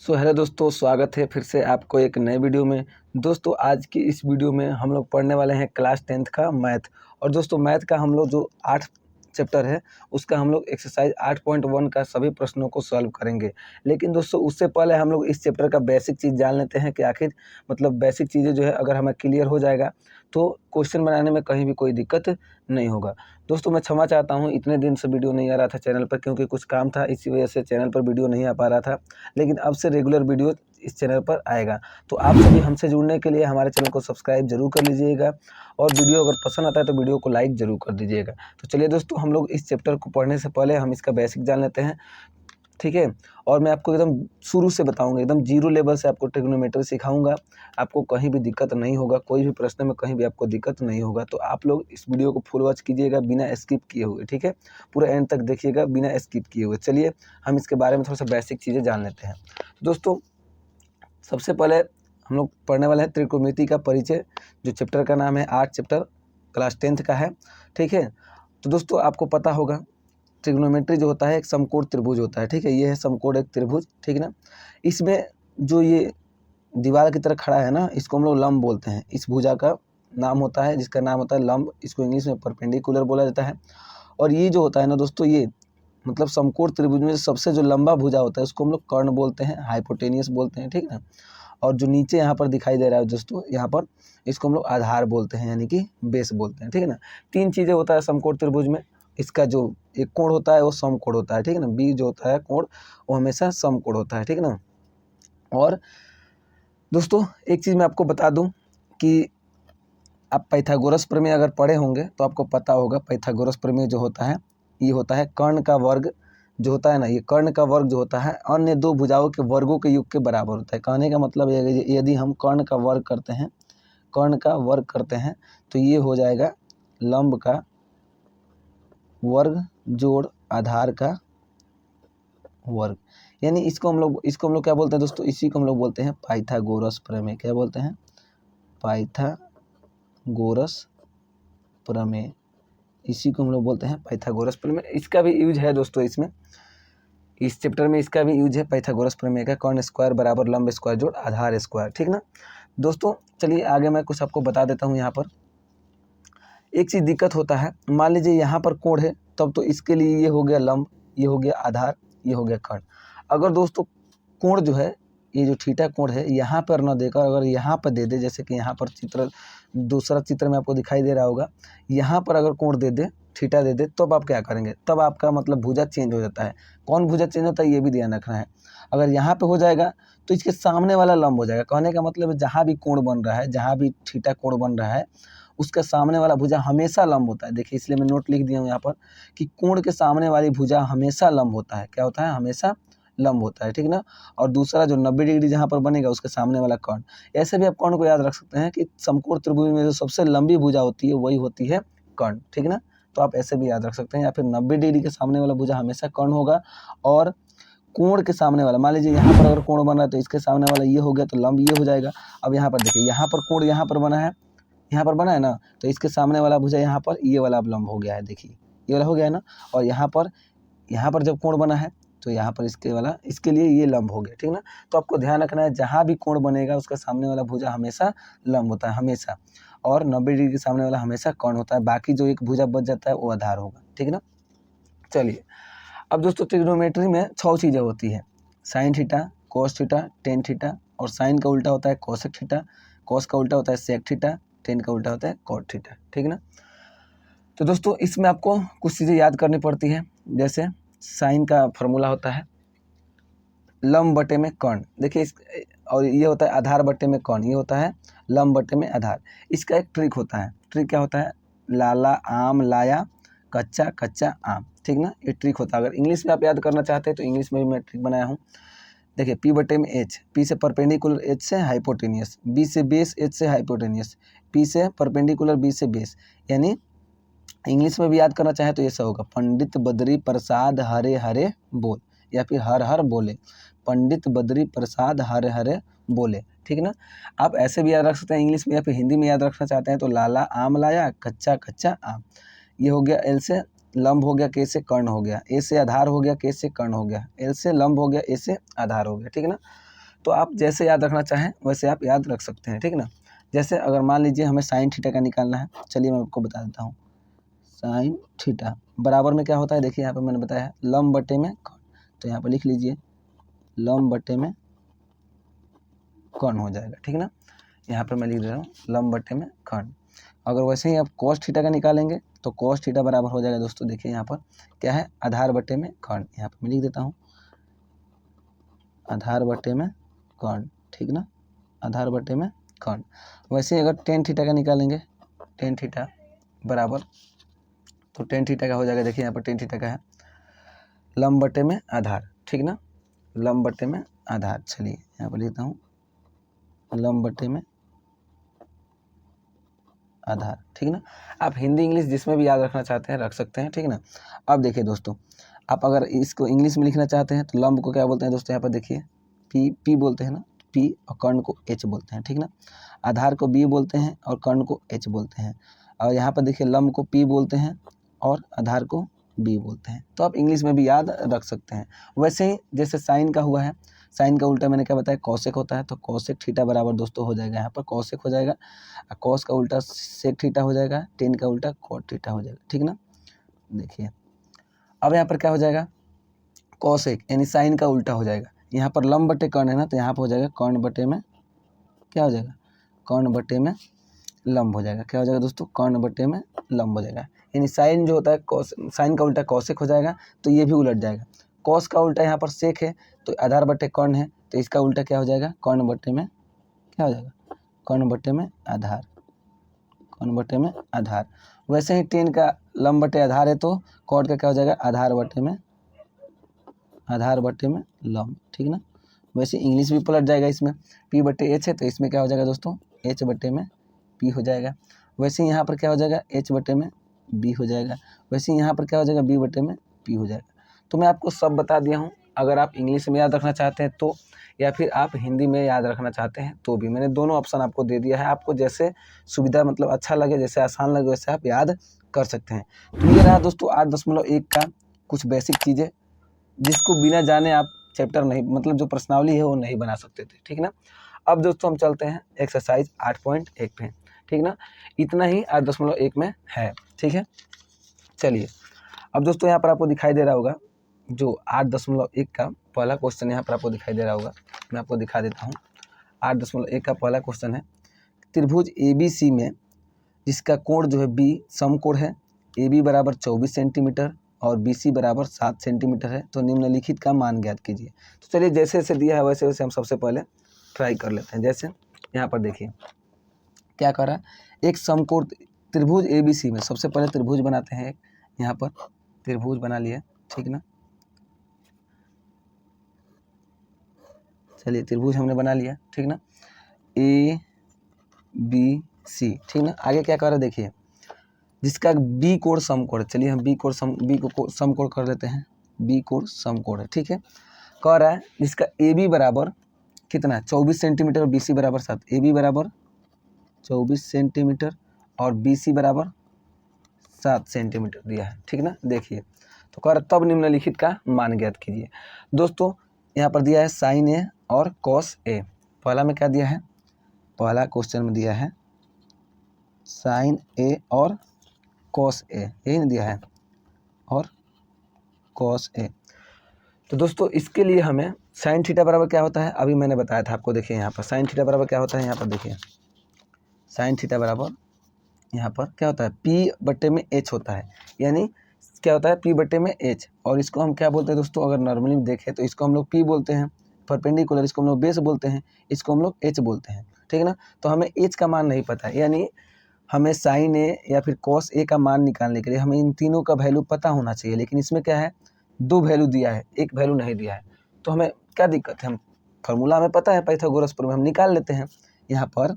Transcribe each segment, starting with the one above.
Hello दोस्तों, स्वागत है फिर से आपको एक नए वीडियो में। दोस्तों आज की इस वीडियो में हम लोग पढ़ने वाले हैं क्लास 10th का मैथ। और दोस्तों मैथ का हम लोग जो 8 चैप्टर है उसका हम लोग एक्सरसाइज 8.1 का सभी प्रश्नों को सॉल्व करेंगे। लेकिन दोस्तों उससे पहले हम लोग इस चैप्टर का बेसिक चीज़ जान लेते हैं कि आखिर बेसिक चीज़ें जो है अगर हमें क्लियर हो जाएगा तो क्वेश्चन बनाने में कहीं भी कोई दिक्कत नहीं होगा। दोस्तों मैं क्षमा चाहता हूँ, इतने दिन से वीडियो नहीं आ रहा था चैनल पर क्योंकि कुछ काम था, इसी वजह से चैनल पर वीडियो नहीं आ पा रहा था। लेकिन अब से रेगुलर वीडियो इस चैनल पर आएगा। तो आप सभी हमसे जुड़ने के लिए हमारे चैनल को सब्सक्राइब जरूर कर लीजिएगा और वीडियो अगर पसंद आता है तो वीडियो को लाइक जरूर कर दीजिएगा। तो चलिए दोस्तों, हम लोग इस चैप्टर को पढ़ने से पहले हम इसका बेसिक जान लेते हैं, ठीक है। और मैं आपको एकदम शुरू से बताऊंगा, एकदम जीरो लेवल से आपको ट्रिग्नोमेट्री सिखाऊंगा। आपको कहीं भी दिक्कत नहीं होगा, कोई भी प्रश्न में कहीं भी आपको दिक्कत नहीं होगा। तो आप लोग इस वीडियो को फुल वॉच कीजिएगा बिना स्किप किए हुए, ठीक है। पूरा एंड तक देखिएगा बिना स्किप किए हुए। चलिए हम इसके बारे में थोड़ा सा बेसिक चीज़ें जान लेते हैं। दोस्तों सबसे पहले हम लोग पढ़ने वाले हैं त्रिकोणमिति का परिचय, जो चैप्टर का नाम है 8 चैप्टर क्लास 10th का है, ठीक है। तो दोस्तों आपको पता होगा ट्रिग्नोमेट्री जो होता है एक समकोण त्रिभुज होता है, ठीक है। ये है समकोण एक त्रिभुज, ठीक है ना। इसमें जो ये दीवार की तरह खड़ा है ना, इसको हम लोग लंब बोलते हैं। इस भुजा का नाम होता है, जिसका नाम होता है लंब। इसको इंग्लिश में परपेंडिकुलर बोला जाता है। और ये जो होता है ना दोस्तों, ये समकोण त्रिभुज में सबसे जो लंबा भुजा होता है उसको हम लोग कर्ण बोलते हैं, हाइपोटेनियस बोलते हैं, ठीक है ना। और जो नीचे यहाँ पर दिखाई दे रहा है दोस्तों, यहाँ पर इसको हम लोग आधार बोलते हैं, यानी कि बेस बोलते हैं, ठीक है ना। तीन चीज़ें होता है समकोण त्रिभुज में। इसका जो एक कोण होता है वो समकोण होता है, ठीक है ना। बी जो होता है कोण वो हमेशा समकोण होता है, ठीक है ना। और दोस्तों एक चीज़ मैं आपको बता दूं कि आप पाइथागोरस प्रमेय अगर पढ़े होंगे तो आपको पता होगा पाइथागोरस प्रमेय जो होता है ये होता है कर्ण का वर्ग जो होता है ना, ये कर्ण का वर्ग जो होता है अन्य दो भुजाओं के वर्गों के योग के बराबर होता है। कहने का मतलब यदि हम कर्ण का वर्ग करते हैं, कर्ण का वर्ग करते हैं तो ये हो जाएगा लंब का वर्ग जोड़ आधार का वर्ग। यानी इसको हम लोग क्या बोलते हैं दोस्तों, इसी को हम लोग बोलते हैं पाइथागोरस प्रमेय। क्या बोलते हैं? पाइथागोरस प्रमेय। इसी को हम लोग बोलते हैं पाइथागोरस प्रमेय। इसका भी यूज है दोस्तों, इसमें इस चैप्टर में इसका भी यूज है पाइथागोरस प्रमेय का, कर्ण स्क्वायर बराबर लंब स्क्वायर जोड़ आधार स्क्वायर, ठीक ना। दोस्तों चलिए आगे मैं कुछ आपको बता देता हूँ। यहाँ पर एक चीज़ दिक्कत होता है, मान लीजिए यहाँ पर कोण है तब तो इसके लिए ये हो गया लंब, ये हो गया आधार, ये हो गया कर्ण। अगर दोस्तों कोण जो है ये जो थीटा कोण है यहाँ पर न देकर अगर यहाँ पर दे दे, जैसे कि यहाँ पर दूसरा चित्र में आपको दिखाई दे रहा होगा, यहाँ पर अगर कोण दे दे, थीटा दे दे, तब आप क्या करेंगे? तब आपका भुजा चेंज हो जाता है। कौन भुजा चेंज होता है ये भी ध्यान रखना है। अगर यहाँ पे हो जाएगा तो इसके सामने वाला लंब हो जाएगा। कहने का मतलब जहाँ भी कोण बन रहा है, जहाँ भी थीटा कोण बन रहा है उसका सामने वाला भुजा हमेशा लंब होता है। देखिए इसलिए मैं नोट लिख दिया हूँ यहाँ पर कि कोण के सामने वाली भुजा हमेशा लंब होता है। क्या होता है? हमेशा लंब होता है, ठीक ना। और दूसरा जो 90 डिग्री जहाँ पर बनेगा उसके सामने वाला कर्ण। ऐसे भी आप कर्ण को याद रख सकते हैं कि समकोण त्रिभुज में जो सबसे लंबी भुजा होती है वही होती है कर्ण, ठीक ना। तो आप ऐसे भी याद रख सकते हैं। या फिर 90 डिग्री के सामने वाला भुजा हमेशा कर्ण होगा और कोण के सामने वाला, मान लीजिए यहाँ पर अगर कोण बन रहा है तो इसके सामने वाला ये हो गया तो लंब ये हो जाएगा। अब यहाँ पर देखिए, यहाँ पर कोण यहाँ पर बना है, यहाँ पर बना है ना, तो इसके सामने वाला भुजा यहाँ पर ये वाला अब लंब हो गया है। देखिए ये वाला हो गया है ना। और यहाँ पर जब कोण बना है तो यहाँ पर इसके लिए ये लंब हो गया, ठीक ना। तो आपको ध्यान रखना है जहाँ भी कोण बनेगा उसका सामने वाला भुजा हमेशा लंब होता है, हमेशा। और 90 डिग्री के सामने वाला हमेशा कर्ण होता है। बाकी जो एक भुजा बच जाता है वो आधार होगा, ठीक ना। चलिए अब दोस्तों ट्रिग्नोमेट्री में 6 चीज़ें होती है, sine theta, cos theta, tan theta. और साइन का उल्टा होता है कोसेक थीटा, कोस का उल्टा होता है सेक थीटा, टेन का उल्टा होता है कॉट थीटा, ठीक ना। तो दोस्तों इसमें आपको कुछ चीज़ें याद करनी पड़ती है। जैसे साइन का फॉर्मूला होता है लंब बटे में कर्ण। देखिए और ये होता है आधार बटे में कर्ण, ये होता है लंब बटे में आधार। इसका एक ट्रिक होता है। ट्रिक क्या होता है? लाला आम लाया कच्चा कच्चा आम, ठीक ना। ये ट्रिक होता है। अगर इंग्लिश में आप याद करना चाहते हैं तो इंग्लिश में भी मैं ट्रिक बनाया हूँ। देखिए पी बटे में एच, पी से परपेंडिकुलर एच से हाइपोटेनियस, बी से बेस एच से हाइपोटेनियस, पी से परपेंडिकुलर बी से बेस। यानी इंग्लिश में भी याद करना चाहे तो ऐसा होगा, पंडित बद्री प्रसाद हरे हरे बोल, या फिर हर हर बोले, पंडित बद्री प्रसाद हरे हरे बोले, ठीक ना। आप ऐसे भी याद रख सकते हैं इंग्लिश में, या फिर हिंदी में याद रखना चाहते हैं तो लाला आम लाया कच्चा कच्चा आम। ये हो गया एल से लंब हो गया, के से कर्ण हो गया, ए से आधार हो गया, के से कर्ण हो गया, एल से लंब हो गया, ए से आधार हो गया, ठीक है ना। तो आप जैसे याद रखना चाहें वैसे आप याद रख सकते हैं, ठीक ना। जैसे अगर मान लीजिए हमें साइन थीटा का निकालना है, चलिए मैं आपको बता देता हूँ। साइन थीटा बराबर में क्या होता है, देखिए यहाँ पर मैंने बताया है लंब बटे में कर्ण, तो यहाँ पर लिख लीजिए लंब बटे में कर्ण हो जाएगा, ठीक ना। यहाँ पर मैं लिख दे रहा हूँ लंब बटे में कर्ण। अगर वैसे ही आप cos थीटा का निकालेंगे तो cos थीटा बराबर हो जाएगा दोस्तों, देखिए यहाँ पर क्या है, आधार बटे में कर्ण। यहाँ पर मैं लिख देता हूँ आधार बटे में कर्ण, ठीक ना, आधार बटे में कर्ण। वैसे ही अगर tan थीटा का निकालेंगे, tan थीटा बराबर, तो tan थीटा का हो जाएगा, देखिए यहाँ पर tan थीटा का है लंब बटे में आधार, ठीक ना, लंब बटे में आधार। चलिए यहाँ पर लिखता हूँ लंब बटे में आधार, ठीक ना। आप हिंदी इंग्लिश जिसमें भी याद रखना चाहते हैं रख सकते हैं, ठीक ना। अब देखिए दोस्तों, आप अगर इसको इंग्लिश में लिखना चाहते हैं तो लंब को क्या बोलते हैं दोस्तों, यहाँ पर देखिए पी बोलते हैं ना, पी, और कर्ण को एच बोलते हैं, ठीक ना। आधार को बी बोलते हैं और कर्ण को एच बोलते हैं। और यहाँ पर देखिए लंब को पी बोलते हैं और आधार को बी बोलते हैं। तो आप इंग्लिश में भी याद रख सकते हैं। वैसे ही जैसे साइन का हुआ है, साइन का उल्टा मैंने क्या बताया, कौशिक होता है, तो कौशिक थीटा बराबर दोस्तों हो जाएगा, यहाँ पर कौशिक हो जाएगा, कॉस का उल्टा सेक थीटा हो जाएगा, टेन का उल्टा कॉट थीटा हो जाएगा, ठीक ना। देखिए अब यहाँ पर क्या हो जाएगा, कॉसेक यानी साइन का उल्टा हो जाएगा। यहाँ पर लंब बटे कर्ण है ना, तो यहाँ पर हो जाएगा कर्ण बटे में क्या हो जाएगा, कर्ण बटे में लंब हो जाएगा। क्या हो जाएगा दोस्तों, कर्ण बटे में लंब हो जाएगा। यानी साइन जो होता है कॉस, साइन का उल्टा कौशिक हो जाएगा, तो ये भी उलट जाएगा। कॉस का उल्टा यहाँ पर सेक है, तो आधार बटे कर्ण है, तो इसका उल्टा क्या हो जाएगा, कर्ण बटे में क्या हो जाएगा, कर्ण बटे में आधार, कर्ण बटे में आधार। वैसे ही टेन का लंब बटे आधार है, तो कॉट का क्या हो जाएगा, आधार बटे में लंब, ठीक ना। वैसे इंग्लिश भी पलट जाएगा, इसमें पी बटे एच है, तो इसमें क्या हो जाएगा दोस्तों, एच बटे में पी हो जाएगा। वैसे यहाँ पर क्या हो जाएगा, एच बटे में बी हो जाएगा। वैसे यहाँ पर क्या हो जाएगा, बी बटे में पी हो जाएगा। तो मैं आपको सब बता दिया हूँ। अगर आप इंग्लिश में याद रखना चाहते हैं तो, या फिर आप हिंदी में याद रखना चाहते हैं तो भी मैंने दोनों ऑप्शन आपको दे दिया है। आपको जैसे सुविधा मतलब अच्छा लगे, जैसे आसान लगे, वैसे आप याद कर सकते हैं। तो ये रहा दोस्तों 8.1 का कुछ बेसिक चीज़ें, जिसको बिना जाने आप चैप्टर नहीं, मतलब जो प्रश्नावली है वो नहीं बना सकते थे, ठीक ना। अब दोस्तों हम चलते हैं एक्सरसाइज 8.1 पे, ठीक ना। इतना ही 8.1 में है, ठीक है। चलिए अब दोस्तों यहाँ पर आपको दिखाई दे रहा होगा जो 8.1 का पहला क्वेश्चन यहाँ पर आपको दिखाई दे रहा होगा, मैं आपको दिखा देता हूँ। 8.1 का पहला क्वेश्चन है, त्रिभुज ABC में जिसका कोण जो है B समकोण है, AB बराबर 24 सेंटीमीटर और BC बराबर 7 सेंटीमीटर है, तो निम्नलिखित का मान ज्ञात कीजिए। तो चलिए जैसे जैसे दिया है वैसे वैसे हम सबसे पहले ट्राई कर लेते हैं। जैसे यहाँ पर देखिए क्या कर रहा है, एक समकोण त्रिभुज ABC में सबसे पहले त्रिभुज बनाते हैं। यहाँ पर त्रिभुज बना लिया, ठीक ना। चलिए त्रिभुज हमने बना लिया, ठीक ना, ABC, ठीक ना। आगे क्या कर रहा है देखिए, जिसका बी कोण समकोण, चलिए हम बी को समकोण कर देते हैं, बी कोण समकोण है, ठीक है। कह रहा है जिसका AB बराबर कितना, 24 सेंटीमीटर और BC बराबर 7, AB बराबर 24 सेंटीमीटर और BC बराबर 7 सेंटीमीटर दिया है, ठीक ना। देखिए तो कह रहा तब निम्नलिखित का मान ज्ञात कीजिए। दोस्तों यहाँ पर दिया है साइन A और कॉस A। पहला में क्या दिया है, पहला क्वेश्चन में दिया है साइन A और कॉस A, यही ना दिया है, और कॉस A। तो दोस्तों इसके लिए हमें साइन थीटा बराबर क्या होता है, अभी मैंने बताया था आपको। देखिए यहाँ पर साइन थीटा बराबर क्या होता है, यहाँ पर देखिए साइन थीटा बराबर यहाँ पर क्या होता है, P बटे में H होता है। यानी क्या होता है, P बटे में H, और इसको हम क्या बोलते हैं दोस्तों, अगर नॉर्मली देखें तो इसको हम लोग P बोलते हैं परपेंडिकुलर, इसको हम लोग बेस बोलते हैं, इसको हम लोग H बोलते हैं, ठीक है ना। तो हमें H का मान नहीं पता है, यानी हमें साइन A या फिर कॉस A का मान निकालने के लिए हमें इन तीनों का वैल्यू पता होना चाहिए। लेकिन इसमें क्या है, दो वैल्यू दिया है, एक वैल्यू नहीं दिया है, तो हमें क्या दिक्कत है, हम फार्मूला हमें पता है पाइथागोरस प्रमेय, हम निकाल लेते हैं। यहाँ पर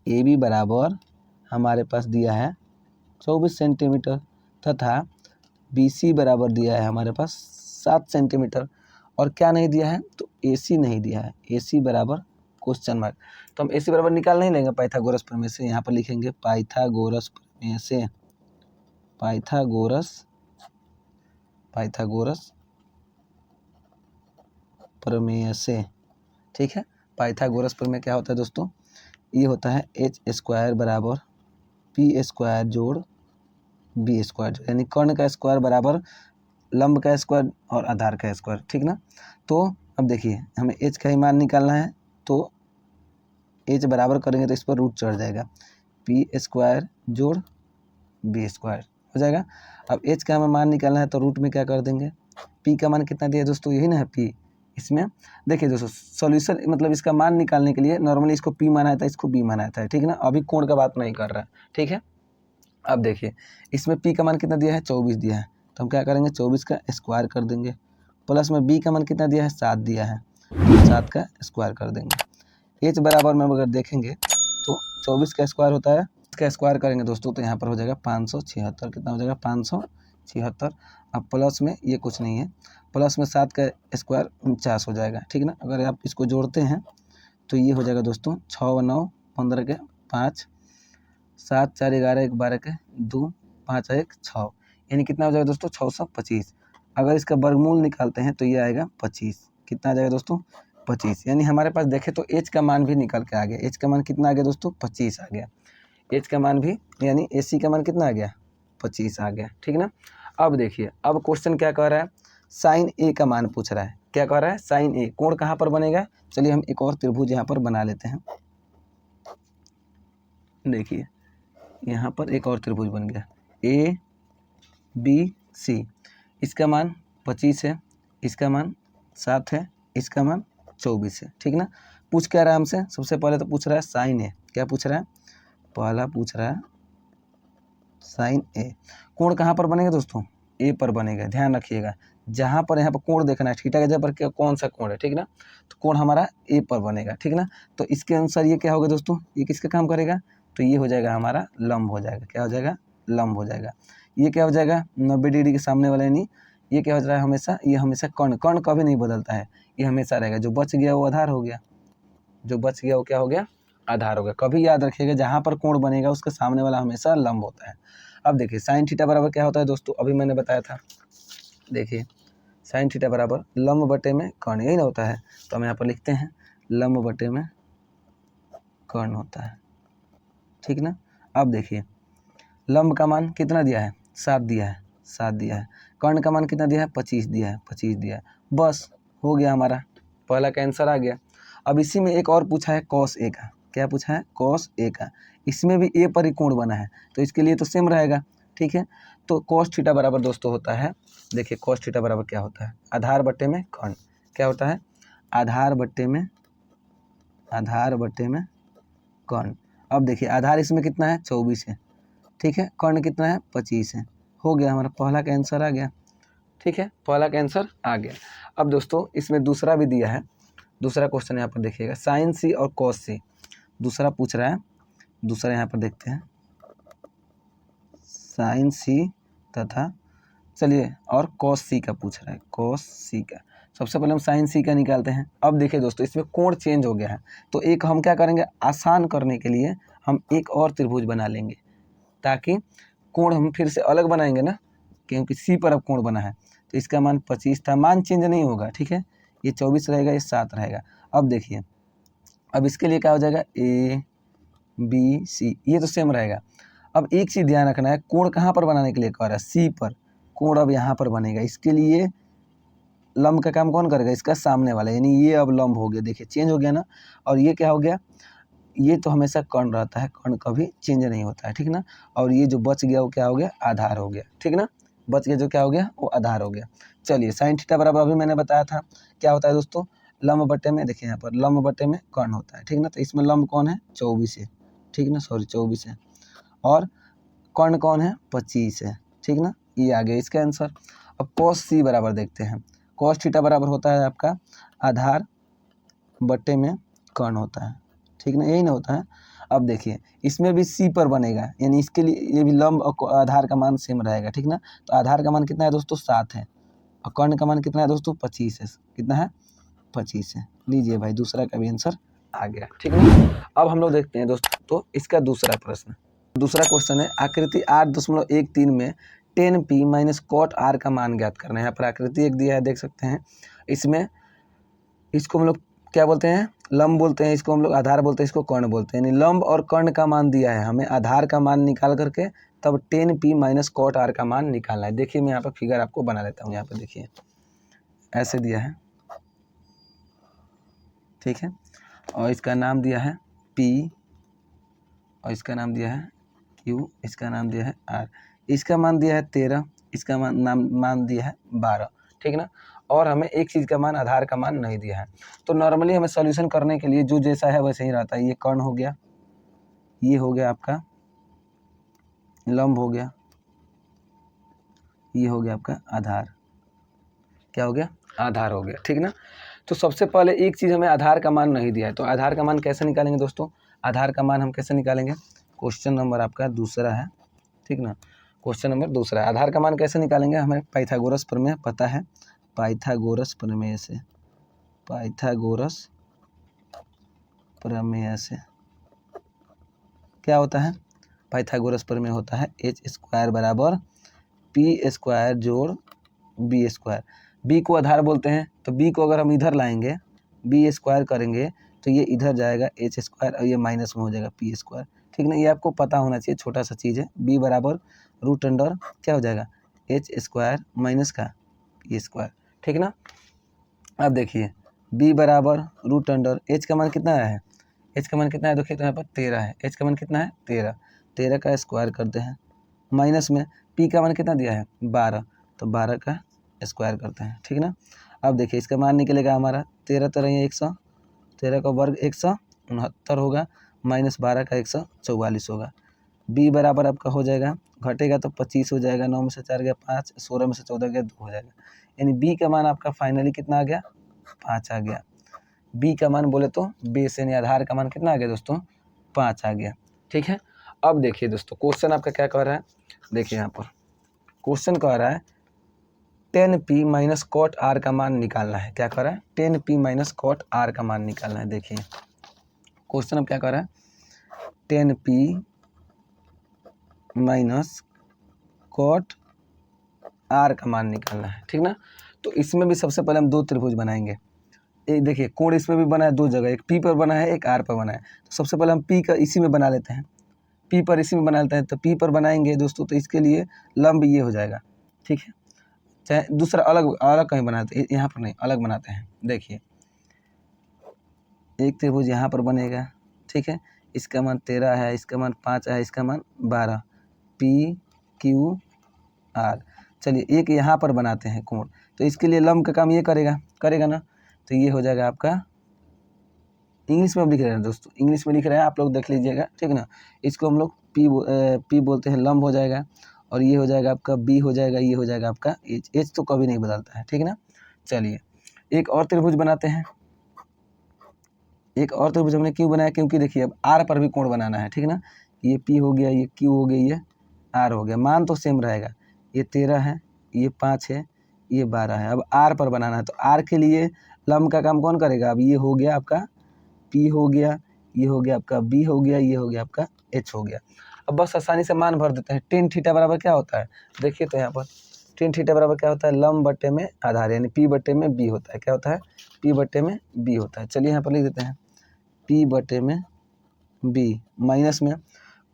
AB बराबर हमारे पास दिया है 24 सेंटीमीटर तथा BC बराबर दिया है हमारे पास 7 सेंटीमीटर, और क्या नहीं दिया है, तो AC नहीं दिया है, AC बराबर क्वेश्चन मार्क। तो हम AC बराबर निकाल नहीं लेंगे पाइथागोरस प्रमेय से, यहाँ पर लिखेंगे पाइथागोरस प्रमेय से, पाइथागोरस प्रमेय से, ठीक है। पाइथागोरस प्रमेय क्या होता है दोस्तों, ये होता है एच स्क्वायर बराबर पी स्क्वायर जोड़ बी स्क्वायर, यानी कर्ण का स्क्वायर बराबर लंब का स्क्वायर और आधार का स्क्वायर, ठीक ना। तो अब देखिए हमें एच का ही मान निकालना है, तो एच बराबर करेंगे तो इस पर रूट चढ़ जाएगा, पी स्क्वायर जोड़ बी स्क्वायर हो जाएगा। अब एच का हमें मान निकालना है तो रूट में क्या कर देंगे, पी का मान कितना दिया दोस्तों, यही ना है पी। इसमें देखिए दोस्तों सॉल्यूशन मतलब इसका मान निकालने के लिए नॉर्मली इसको पी माना था, इसको बी माना था, ठीक है ना। अभी कोण का बात नहीं कर रहा है, ठीक है। अब देखिए इसमें पी का मान कितना दिया है, 24 दिया है, तो हम क्या करेंगे 24 का स्क्वायर कर देंगे, प्लस में बी का मान कितना दिया है 7 दिया है, तो 7 का स्क्वायर कर देंगे। एच बराबर में अगर देखेंगे तो 24 का स्क्वायर होता है, इसका स्क्वायर करेंगे दोस्तों तो यहाँ पर हो जाएगा 576, कितना हो जाएगा 576। अब प्लस में ये कुछ नहीं है, प्लस में 7 का स्क्वायर 49 हो जाएगा, ठीक ना। अगर आप इसको जोड़ते हैं तो ये हो जाएगा दोस्तों 6 9 15 के 5 7 4 11 1 12 के 2 5 1 6, यानी कितना हो जाएगा दोस्तों 625। अगर इसका वर्गमूल निकालते हैं तो ये आएगा 25, कितना आ जाएगा दोस्तों 25, यानी हमारे पास देखें तो एच का मान भी निकल के आ गया। एच का मान कितना आ गया दोस्तों 25 आ गया, एच का मान भी यानी ए सी का मान कितना आ गया 25 आ गया, ठीक ना। अब देखिए अब क्वेश्चन क्या कह रहा है, साइन ए का मान पूछ रहा है, क्या कह रहा है साइन ए, कोण कहाँ पर बनेगा। चलिए हम एक और त्रिभुज यहाँ पर बना लेते हैं, देखिए यहाँ पर एक और त्रिभुज बन गया ए बी सी, इसका मान 25 है, इसका मान 7 है, इसका मान 24 है, ठीक ना। पूछ क्या रहा है हमसे, सबसे पहले तो पूछ रहा है साइन ए, क्या पूछ रहा है, पहला पूछ रहा है साइन ए। कोण कहाँ पर बनेगा दोस्तों, ए पर बनेगा, ध्यान रखिएगा। जहाँ पर यहाँ पर कोण देखना है, थीटा के जगह पर कौन सा कोण है, ठीक ना, तो कोण हमारा ए पर बनेगा, ठीक ना। तो इसके अनुसार ये क्या होगा दोस्तों, ये किसका काम करेगा, तो ये हो जाएगा हमारा लंब हो जाएगा, क्या हो जाएगा लंब हो जाएगा। ये क्या हो जाएगा 90 डिग्री के सामने वाला, यानी ये क्या हो रहा है हमेशा, ये हमेशा कर्ण, कर्ण कभी नहीं बदलता है, ये हमेशा रहेगा। जो बच गया वो आधार हो गया, जो बच गया वो क्या हो गया आधार हो गया। कभी याद रखिएगा जहाँ पर कोण बनेगा उसके सामने वाला हमेशा लंब होता है। अब देखिए साइन थीटा बराबर क्या होता है दोस्तों, अभी मैंने बताया था, देखिए साइन थीटा बराबर लंब बटे में कर्ण, यही ना होता है। तो हम यहाँ पर लिखते हैं लंब बटे में कर्ण होता है, ठीक ना। अब देखिए लंब का मान कितना दिया है 7 दिया है, 7 दिया है, कर्ण का मान कितना दिया है 25 दिया है, 25 दिया है, बस हो गया हमारा पहला का आंसर आ गया। अब इसी में एक और पूछा है कॉस ए का, क्या पूछा है कॉस ए का, इसमें भी ए पर ही कोण बना है तो इसके लिए तो सेम रहेगा, ठीक है। तो कॉस थीटा बराबर दोस्तों होता है, देखिए कॉस थीटा बराबर क्या होता है, आधार बट्टे में कर्ण, क्या होता है आधार बट्टे में कर्ण। अब देखिए आधार इसमें कितना है 24 है, ठीक है, कर्ण कितना है 25 है, हो गया हमारा पहला का आंसर आ गया, ठीक है, पहला का आंसर आ गया। अब दोस्तों इसमें दूसरा भी दिया है, दूसरा क्वेश्चन यहाँ पर देखिएगा साइन सी और कॉस सी, दूसरा पूछ रहा है, दूसरा यहाँ पर देखते हैं साइन सी तथा चलिए और कॉस सी का पूछ रहा है, कॉस सी का। सबसे पहले हम साइन सी का निकालते हैं। अब देखिए दोस्तों इसमें कोण चेंज हो गया है, तो एक हम क्या करेंगे आसान करने के लिए हम एक और त्रिभुज बना लेंगे, ताकि कोण हम फिर से अलग बनाएंगे ना, क्योंकि सी पर अब कोण बना है। तो इसका मान 25 था, मान चेंज नहीं होगा, ठीक है, ये 24 रहेगा, ये 7 रहेगा। अब देखिए अब इसके लिए क्या हो जाएगा ए बी सी, ये तो सेम रहेगा। अब एक चीज़ ध्यान रखना है, कोण कहाँ पर बनाने के लिए कह रहा है सी पर, कोण अब यहाँ पर बनेगा, इसके लिए लंब का काम कौन करेगा, इसका सामने वाला, यानी ये अब लंब हो गया, देखिए चेंज हो गया ना। और ये क्या हो गया, ये तो हमेशा कर्ण रहता है, कर्ण कभी चेंज नहीं होता है, ठीक ना। और ये जो बच गया वो क्या हो गया आधार हो गया, ठीक ना, बच गया जो क्या हो गया वो आधार हो गया। चलिए साइन थीटा बराबर अभी मैंने बताया था क्या होता है दोस्तों, लंब बट्टे में, देखिए यहाँ पर लंब बट्टे में कर्ण होता है, ठीक ना। तो इसमें लंब कौन है 24 है, ठीक ना, सॉरी 24 है, और कर्ण कौन है 25 है, ठीक ना, ये आ गया इसका आंसर। अब कॉस सी बराबर देखते हैं, कॉस थीटा बराबर होता है आपका आधार बट्टे में कर्ण होता है, ठीक ना, यही ना होता है। अब देखिए इसमें भी सी पर बनेगा, यानी इसके लिए ये भी लंब और आधार का मान सेम रहेगा, ठीक ना। तो आधार का मान कितना है दोस्तों 7 है, और कर्ण का मान कितना है दोस्तों 25 है, कितना है 25 है। लीजिए भाई दूसरा का भी आंसर आ गया, ठीक है। अब हम लोग देखते हैं दोस्तों तो इसका दूसरा प्रश्न, दूसरा क्वेश्चन है आकृति 8.13 में tan p minus cot r का मान ज्ञात करना है। यहाँ पर आकृति एक दिया है देख सकते हैं, इसमें इसको हम लोग क्या बोलते हैं, लंब बोलते हैं इसको हम लोग, आधार बोलते हैं इसको, कर्ण बोलते हैं। यानी लंब और कर्ण का मान दिया है हमें, आधार का मान निकाल करके तब tan p minus cot r का मान निकालना है। देखिए मैं यहाँ पर फिगर आपको बना लेता हूँ, यहाँ पर देखिए ऐसे दिया है, ठीक है, और इसका नाम दिया है p और इसका नाम दिया है q, इसका नाम दिया है r, इसका मान दिया है 13, इसका मान दिया है 12, ठीक ना। और हमें एक चीज़ का मान, आधार का मान नहीं दिया है। तो नॉर्मली हमें सॉल्यूशन करने के लिए जो जैसा है वैसे ही रहता है। ये कर्ण हो गया, ये हो गया आपका लंब हो गया, ये हो गया आपका आधार, क्या हो गया, आधार हो गया, ठीक ना। तो सबसे पहले एक चीज़ हमें आधार का मान नहीं दिया है, तो आधार का मान कैसे निकालेंगे दोस्तों, आधार का मान हम कैसे निकालेंगे, क्वेश्चन नंबर आपका दूसरा है, ठीक ना, क्वेश्चन नंबर दूसरा है। आधार का मान कैसे निकालेंगे, हमें पाइथागोरस प्रमेय पता है, पाइथागोरस प्रमेय से, पाइथागोरस प्रमेय से क्या होता है, पाइथागोरस प्रमेय होता है एच स्क्वायर बराबर पी स्क्वायर जोड़ बी स्क्वायर। बी को आधार बोलते हैं, तो बी को अगर हम इधर लाएंगे, बी स्क्वायर करेंगे तो ये इधर जाएगा एच स्क्वायर और ये माइनस में हो जाएगा पी स्क्वायर, ठीक ना। ये आपको पता होना चाहिए, छोटा सा चीज़ है। बी बराबर रूट अंडर क्या हो जाएगा, एच स्क्वायर माइनस का पी स्क्वायर, ठीक ना। अब देखिए बी बराबर रूट अंडर, एच का मान कितना है, एच का मान कितना है, देखिए तो यहाँ पर 13 है, एच का मान कितना है 13, 13 का स्क्वायर करते हैं, माइनस में पी का मान कितना दिया है 12, तो 12 का स्क्वायर करते हैं, ठीक ना। अब देखिए इसका मान निकलेगा हमारा 13 तरह 100, 13 का वर्ग 169 होगा, माइनस 12 का 144 होगा। बी बराबर आपका हो जाएगा, घटेगा तो 25 हो जाएगा, 9 में से 4 गया 5, 16 में से 14 गया 2 हो जाएगा। यानी बी का मान आपका फाइनली कितना आ गया, 5 आ गया। बी का मान बोले तो बेस यानी आधार का मान कितना आ गया दोस्तों, 5 आ गया, ठीक है। अब देखिए दोस्तों क्वेश्चन आपका क्या कह रहा है, देखिए यहाँ पर क्वेश्चन कह रहा है tan p minus cot r का मान निकालना है। क्या कह रहा है, tan p minus cot r का मान निकालना है। देखिए क्वेश्चन अब क्या कह रहा है, tan p minus cot r का मान निकालना है, ठीक ना। तो इसमें भी सबसे पहले हम दो त्रिभुज बनाएंगे। एक देखिए कोण इसमें भी बना है दो जगह, एक p पर बना है, एक r पर बना है। तो सबसे पहले हम p का इसी में बना लेते हैं, p पर इसी में बना लेते हैं। तो p पर बनाएंगे दोस्तों, तो इसके लिए लंब ये हो जाएगा, ठीक है। चाहे दूसरा अलग अलग कहीं बनाते हैं, यहाँ पर नहीं, अलग बनाते हैं। देखिए एक त्रिभुज यहाँ पर बनेगा, ठीक है, इसका मान 13 है, इसका मान 5 है, इसका मान 12, पी क्यू आर। चलिए एक यहाँ पर बनाते हैं कोण, तो इसके लिए लंब का काम ये करेगा ना। तो ये हो जाएगा आपका, इंग्लिश में लिख रहे हैं दोस्तों, इंग्लिश में लिख रहे हैं, आप लोग देख लीजिएगा, ठीक ना। इसको हम लोग पी बोलते हैं, लंब हो जाएगा, और ये हो जाएगा आपका बी हो जाएगा, ये हो जाएगा आपका एच, एच तो कभी नहीं बदलता है, ठीक ना। चलिए एक और त्रिभुज बनाते हैं। एक और त्रिभुज हमने क्यों बनाया, क्योंकि देखिए अब आर पर भी कोण बनाना है, ठीक ना। ये पी हो गया, ये क्यू हो गया, ये आर हो गया, मान तो सेम रहेगा, ये 13 है, ये 5 है, ये 12 है। अब आर पर बनाना है, तो आर के लिए लंब का काम कौन करेगा। अब ये हो गया आपका पी हो गया, ये हो गया आपका बी हो गया, ये हो गया आपका एच हो गया। अब बस आसानी से मान भर देते हैं। टेन थीटा बराबर क्या होता है, देखिए तो यहाँ पर टेन थीटा बराबर क्या होता है, लंब बट्टे में आधार, यानी पी बट्टे में बी होता है। क्या होता है, पी बट्टे में बी होता है। चलिए यहाँ पर लिख देते हैं पी बटे में बी, माइनस में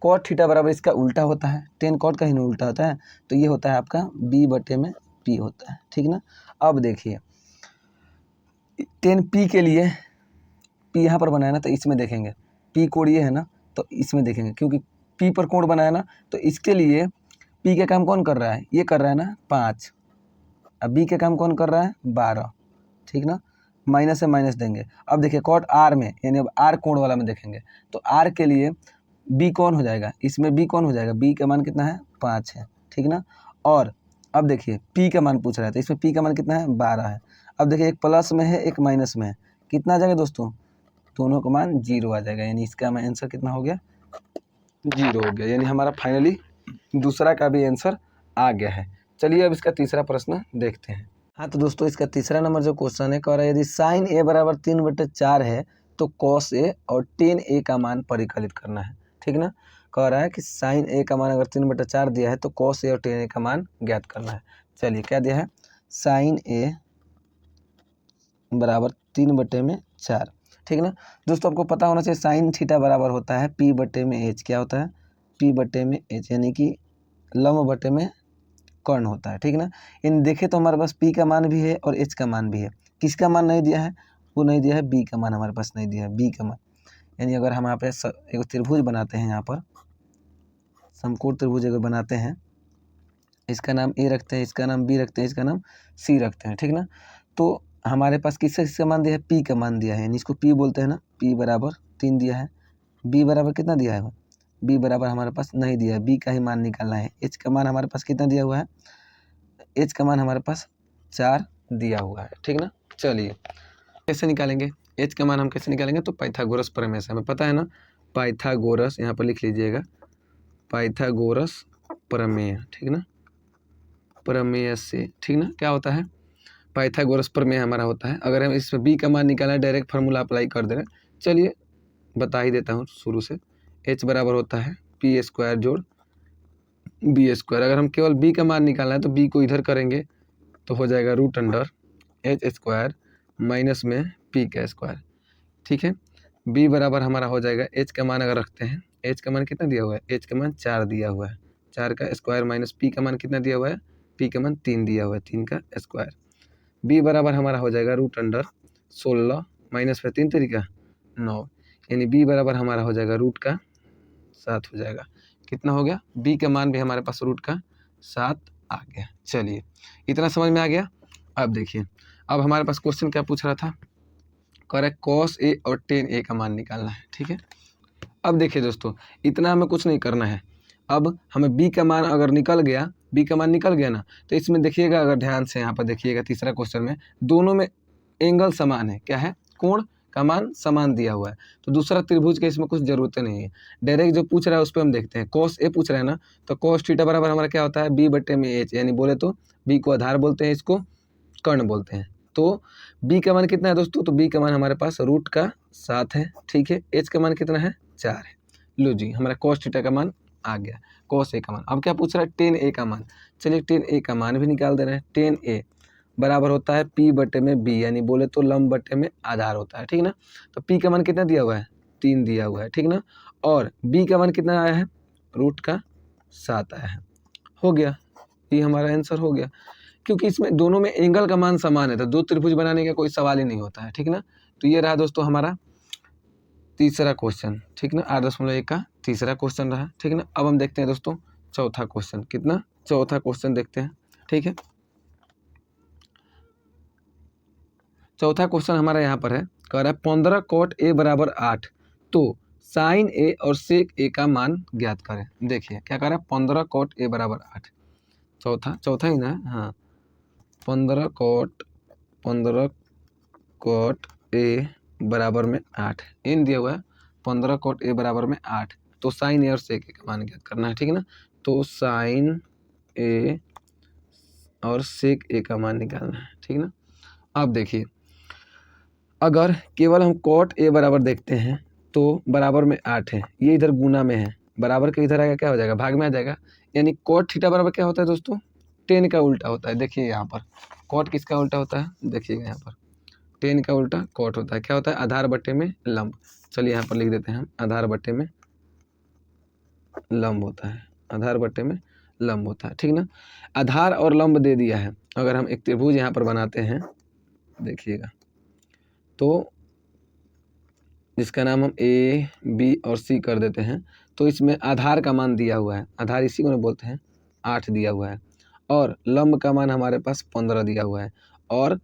कॉट थीटा बराबर इसका उल्टा होता है, टेन कॉट का ही नहीं उल्टा होता है, तो ये होता है आपका बी बटे में पी होता है, ठीक ना। अब देखिए टेन पी के लिए पी यहाँ पर बनाया ना, तो इसमें देखेंगे पी कोण ये है ना, तो इसमें देखेंगे, क्योंकि पी पर कोण बनाया ना, तो इसके लिए पी का काम कौन कर रहा है, ये कर रहा है ना 5, अब बी का काम कौन कर रहा है 12, ठीक ना। माइनस से माइनस देंगे। अब देखिए कॉट आर में, यानी अब आर कोण वाला में देखेंगे, तो आर के लिए बी कौन हो जाएगा, इसमें बी कौन हो जाएगा, बी का मान कितना है 5 है, ठीक ना। और अब देखिए पी का मान पूछ रहा है, तो इसमें पी का मान कितना है 12 है। अब देखिए एक प्लस में है, एक माइनस में है, कितना आ जाएगा दोस्तों, दोनों का मान 0 आ जाएगा, यानी इसका आंसर कितना हो गया 0 हो गया, यानी हमारा फाइनली दूसरा का भी आंसर आ गया है। चलिए अब इसका तीसरा प्रश्न देखते हैं। हाँ तो दोस्तों इसका तीसरा नंबर जो क्वेश्चन है, कह रहा है यदि साइन ए बराबर 3/4 है तो कॉस ए और टेन ए का मान परिकलित करना है, ठीक ना। कह रहा है कि साइन ए का मान अगर 3/4 दिया है तो कॉस ए और टेन ए का मान ज्ञात करना है। चलिए क्या दिया है, साइन ए बराबर 3/4 4, ठीक ना। दोस्तों आपको पता होना चाहिए साइन थीटा बराबर होता है P बटे में H, क्या होता है P बटे में H, यानी कि लंब बटे में कर्ण होता है, ठीक ना। इन देखें तो हमारे पास P का मान भी है और H का मान भी है। किसका मान नहीं दिया है, वो नहीं दिया है B का मान हमारे पास नहीं दिया है, B का मान। यानी अगर हम यहाँ पे एक त्रिभुज बनाते हैं, यहाँ पर समकोण त्रिभुज अगर बनाते हैं, इसका नाम A रखते हैं, इसका नाम B रखते हैं, इसका नाम C रखते हैं, ठीक ना। तो हमारे पास किसका मान दिया है, P का मान दिया है, यानी इसको P बोलते हैं ना। P बराबर 3 दिया है, B बराबर कितना दिया है, B बराबर हमारे पास नहीं दिया है, B का ही मान निकालना है। H का मान हमारे पास कितना दिया हुआ है, H का मान हमारे पास 4 दिया हुआ है, ठीक ना। चलिए कैसे निकालेंगे H का मान, हम कैसे निकालेंगे, तो पाइथागोरस प्रमेय से, हमें पता है ना, पाइथागोरस, यहाँ पर लिख लीजिएगा पाइथागोरस प्रमेय, ठीक ना, प्रमेय से, ठीक ना। क्या होता है, पाइथागोरस प्रमेय हमारा होता है। अगर हम इसमें B का मान निकालना है, डायरेक्ट फार्मूला अप्लाई कर दे रहे हैं। चलिए बता ही देता हूँ शुरू से। H बराबर होता है P स्क्वायर जोड़ B स्क्वायर। अगर हम केवल B का मान निकालना है तो B को इधर करेंगे तो हो जाएगा root under H square minus में P का स्क्वायर, ठीक है। B बराबर हमारा हो जाएगा, H का मान अगर रखते हैं, H का मान कितना दिया हुआ है, H का मान 4 दिया हुआ है, 4 का स्क्वायर माइनस P का मान कितना दिया हुआ है, P का मान 3 दिया हुआ है, 3 का स्क्वायर। B बराबर हमारा हो जाएगा रूट अंडर 16 माइनस में 3 तरीका 9, यानी B बराबर हमारा हो जाएगा रूट का 7 हो जाएगा। कितना हो गया, B का मान भी हमारे पास रूट का 7 आ गया। चलिए इतना समझ में आ गया। अब देखिए, अब हमारे पास क्वेश्चन क्या पूछ रहा था, करेक्ट cos A और tan A का मान निकालना है, ठीक है। अब देखिए दोस्तों, इतना हमें कुछ नहीं करना है। अब हमें B का मान अगर निकल गया, B का मान निकल गया ना, तो इसमें देखिएगा, अगर ध्यान से यहाँ पर देखिएगा, तीसरा क्वेश्चन में दोनों में एंगल समान है, क्या है, कोण का मान समान दिया हुआ है। तो दूसरा त्रिभुज के इसमें कुछ जरूरत नहीं है, डायरेक्ट जो पूछ रहा है उस पर हम देखते हैं। cos A पूछ रहा है ना, तो cos थीटा बराबर हमारा क्या होता है, B बटे में H, यानी बोले तो B को आधार बोलते हैं, इसको कर्ण बोलते हैं। तो B का मान कितना है दोस्तों, तो B का मान हमारे पास रूट का 7 है, ठीक है। H का मान कितना है, 4 है। लो जी, हमारा cos थीटा का मान आ गया, cos A का मान। अब क्या पूछ रहा है, tan A का मान। चलिए tan A का मान भी निकाल दे रहे हैं। tan A बराबर होता है P बटे में B, यानी बोले तो लंब बटे में आधार होता है, ठीक ना। तो P का मान कितना दिया हुआ है, 3 दिया हुआ है, ठीक ना। और B का मान कितना आया है, रूट का 7 आया है। हो गया, ये हमारा आंसर हो गया, क्योंकि इसमें दोनों में एंगल का मान समान है, तो दो त्रिभुज बनाने का कोई सवाल ही नहीं होता है, ठीक ना। तो ये रहा दोस्तों हमारा तीसरा क्वेश्चन, ठीक ना, 8.1 का तीसरा क्वेश्चन रहा, ठीक ना। अब हम देखते हैं दोस्तों चौथा क्वेश्चन, कितना, चौथा क्वेश्चन देखते हैं, ठीक है। चौथा क्वेश्चन हमारा यहाँ पर है, कह रहा है 15 cot A बराबर 8, तो साइन A और सेक A का मान ज्ञात करें। देखिए क्या कह रहा है, 15 cot A बराबर 8, चौथा ही ना, हाँ, 15 cot A बराबर में 8 इन दिया हुआ है, 15 cot A बराबर में 8, तो साइन A और सेक A का मान ज्ञात करना है, ठीक है ना। तो साइन A और सेक A का मान निकालना है, ठीक ना। अब देखिए, अगर केवल हम cot A बराबर देखते हैं तो बराबर में 8 है, ये इधर गुना में है, बराबर के इधर आएगा क्या हो जाएगा, भाग में आ जाएगा। यानी cot थीटा बराबर क्या होता है दोस्तों, tan का उल्टा होता है। देखिए यहाँ पर cot किसका उल्टा होता है, देखिएगा यहाँ पर tan का उल्टा cot होता है, क्या होता है, आधार बटे में लंब। चलिए यहाँ पर लिख देते हैं हम, आधार बटे में लंब होता है, आधार बटे में लंब होता है, ठीक ना। आधार और लंब दे दिया है, अगर हम एक त्रिभुज यहाँ पर बनाते हैं, देखिएगा, तो जिसका नाम हम A, B और C कर देते हैं, तो इसमें आधार का मान दिया हुआ है, आधार इसी को बोलते हैं, 8 दिया हुआ है, और लंब का मान हमारे पास 15 दिया हुआ है, और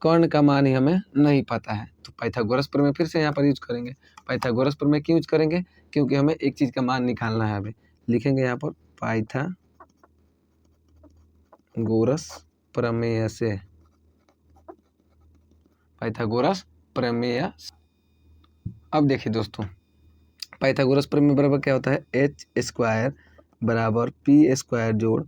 कर्ण का मान ही हमें नहीं पता है। तो पाइथागोरस प्रमेय फिर से यहाँ पर यूज करेंगे। पाइथागोरस प्रमेय क्यों यूज करेंगे, क्योंकि हमें एक चीज़ का मान निकालना है। अभी लिखेंगे यहाँ पर पाइथागोरस प्रमेय से, पाइथागोरस प्रमेय। अब देखिए दोस्तों, पाइथागोरस प्रमेय बराबर क्या होता है, एच स्क्वायर बराबर पी स्क्वायर जोड़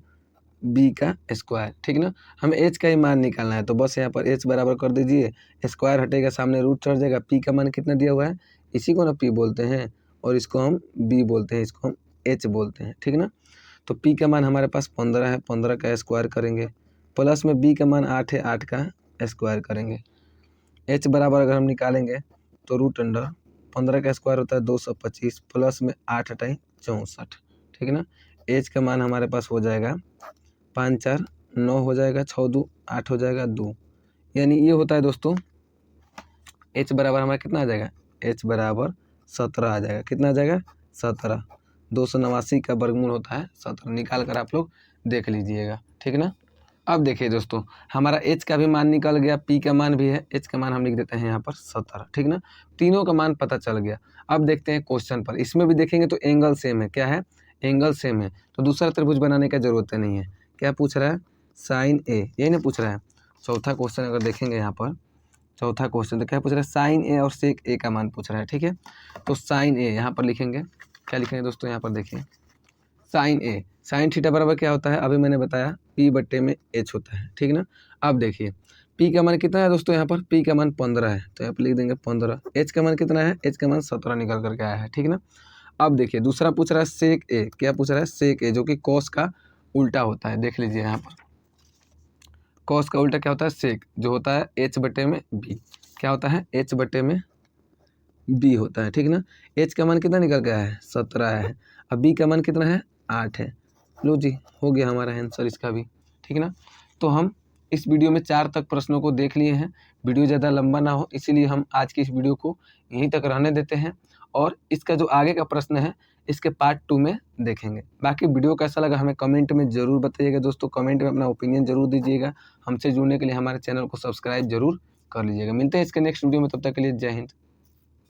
बी का स्क्वायर, ठीक ना। हमें एच का ही मान निकालना है, तो बस यहाँ पर एच बराबर कर दीजिए, स्क्वायर हटेगा, सामने रूट चढ़ जाएगा, पी का मान कितना दिया हुआ है, इसी को ना पी बोलते हैं, और इसको हम बी बोलते हैं, इसको हम एच बोलते हैं, ठीक ना। तो पी का मान हमारे पास 15 है, 15 का स्क्वायर करेंगे, प्लस में बी का मान 8 है, 8 का स्क्वायर करेंगे, एच बराबर अगर हम निकालेंगे तो रूट अंडर 15 का स्क्वायर होता है 225 प्लस में 8 अठाई 64, ठीक है ना। एच का मान हमारे पास हो जाएगा 5 4 9 हो जाएगा, 6 2 8 हो जाएगा 2, यानी ये होता है दोस्तों एच बराबर हमारा कितना आ जाएगा, एच बराबर 17 आ जाएगा। कितना आ जाएगा 17, 289 का वर्गमूल होता है 17, निकाल कर आप लोग देख लीजिएगा, ठीक है ना। अब देखिए दोस्तों हमारा एच का भी मान निकल गया, पी का मान भी है, एच का मान हम लिख देते हैं यहाँ पर 17, ठीक ना। तीनों का मान पता चल गया। अब देखते हैं क्वेश्चन पर, इसमें भी देखेंगे तो एंगल सेम है, क्या है, एंगल सेम है, तो दूसरा त्रिभुज बनाने का जरूरत नहीं है। क्या पूछ रहा है, साइन ए, यही ना पूछ रहा है। चौथा क्वेश्चन अगर देखेंगे यहाँ पर, चौथा क्वेश्चन तो क्या पूछ रहा है, साइन ए और सेक ए का मान पूछ रहा है, ठीक है। तो साइन ए यहाँ पर लिखेंगे, क्या लिखेंगे दोस्तों, यहाँ पर देखिए साइन ए, साइन थीटा बराबर क्या होता है, अभी मैंने बताया पी बट्टे में एच होता है, ठीक ना। अब देखिए पी का मान कितना है दोस्तों, यहाँ पर पी का मान 15 है, तो यहाँ पर लिख देंगे 15। एच का मान कितना है, एच का मान 17 निकल करके आया है, ठीक ना। अब देखिए दूसरा पूछ रहा है सेक ए, क्या पूछ रहा है, सेक ए, जो कि कॉस का उल्टा होता है। देख लीजिए यहाँ पर कॉस का उल्टा क्या होता है, सेक, जो होता है एच बटे में बी, क्या होता है, एच बटे में बी होता है, ठीक ना। एच का मान कितना निकल गया है, 17 है, अब बी का मान कितना है, 8 है। लो जी, हो गया हमारा आंसर इसका भी, ठीक ना। तो हम इस वीडियो में 4 तक प्रश्नों को देख लिए हैं। वीडियो ज़्यादा लंबा ना हो इसीलिए हम आज की इस वीडियो को यहीं तक रहने देते हैं, और इसका जो आगे का प्रश्न है इसके पार्ट 2 में देखेंगे। बाकी वीडियो कैसा लगा हमें कमेंट में ज़रूर बताइएगा दोस्तों, कमेंट में अपना ओपिनियन ज़रूर दीजिएगा। हमसे जुड़ने के लिए हमारे चैनल को सब्सक्राइब जरूर कर लीजिएगा। मिलते हैं इसके नेक्स्ट वीडियो में, तब तक के लिए जय हिंद।